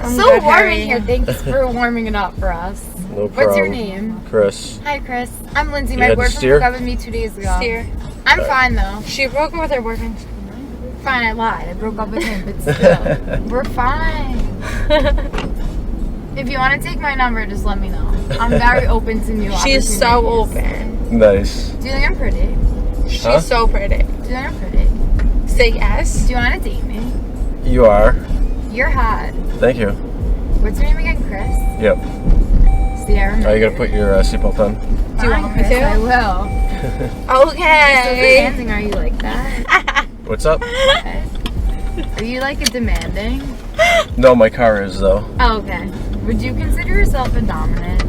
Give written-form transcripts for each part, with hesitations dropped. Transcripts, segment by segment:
It's so warm in here. Thanks for warming it up for us. No problem. What's your name? Chris. Hi, Chris. I'm Lindsay. You My had to boyfriend steer? broke up with me 2 days ago. Steer. I'm fine though. She broke up with her boyfriend. Fine, I lied. I broke up with him, but still, we're fine. If you want to take my number, just let me know. I'm very open to new opportunities. She's so open. Nice. Do you think I'm pretty? She's so pretty. Do you think I'm pretty? Say yes. Do you want to date me? You are. You're hot. Thank you. What's your name again, Chris? Yep. See, I remember. Are you going to put your seatbelt on? Do you want me Chris, to? I will. So Okay. demanding, are you like that? What's up? Okay. Are you like a demanding? No, my car is though. Oh, okay. Would you consider yourself a dominant?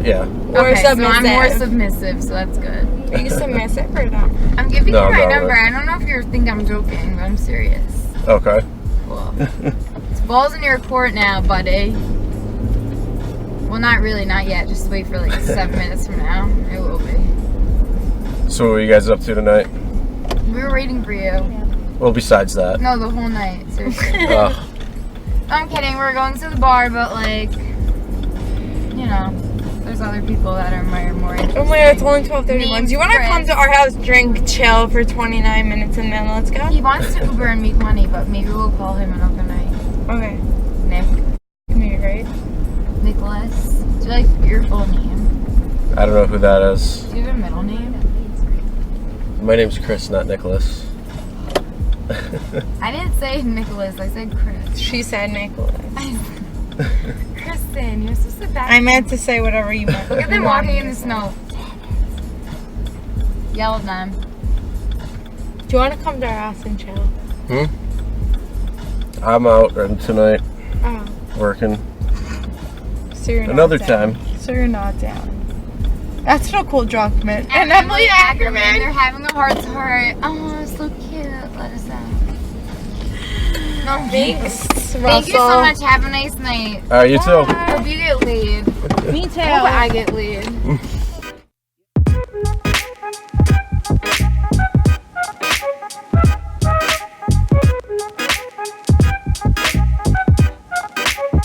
Yeah. Or Okay, so I'm submissive. more submissive, so that's good. Are you submissive or not? I'm giving No, you my I'm not number. really. I don't know if you think I'm joking, but I'm serious. Okay. Cool. It's balls in your court now, buddy. Well, not really, not yet. Just wait for like 7 minutes from now. It will be. So what are you guys up to tonight? We were waiting for you. Well, besides that. No, the whole night. Seriously. Ugh. I'm kidding. We're going to the bar, but like, you know, there's other people that are more interesting. Oh my god, it's only 12:31. Do you want to Chris. come to our house, drink, chill for 29 minutes, and then let's go? He wants to Uber and make money, but maybe we'll call him another night. Okay. Nick. Me, right? Nicholas. Do you like your full name? I don't know who that is. Do you have a middle name? My name's Chris, not Nicholas. I didn't say Nicholas. I said Chris. She said Nicholas. Kristen, you're supposed to back. I meant to say whatever you meant. Look at them walking in the snow. Yell at them. Do you want to come to our house and chill? I'm out tonight Oh. working. So you're not Another down. time. So you're not down. That's so cool, Drunkman. And Emily Ackerman. They're having a heart to heart. Oh, so cute. Let us out. No, Thanks, Thank you so much. Have a nice night. You too. Hope you get laid. Me too. Hope I get laid.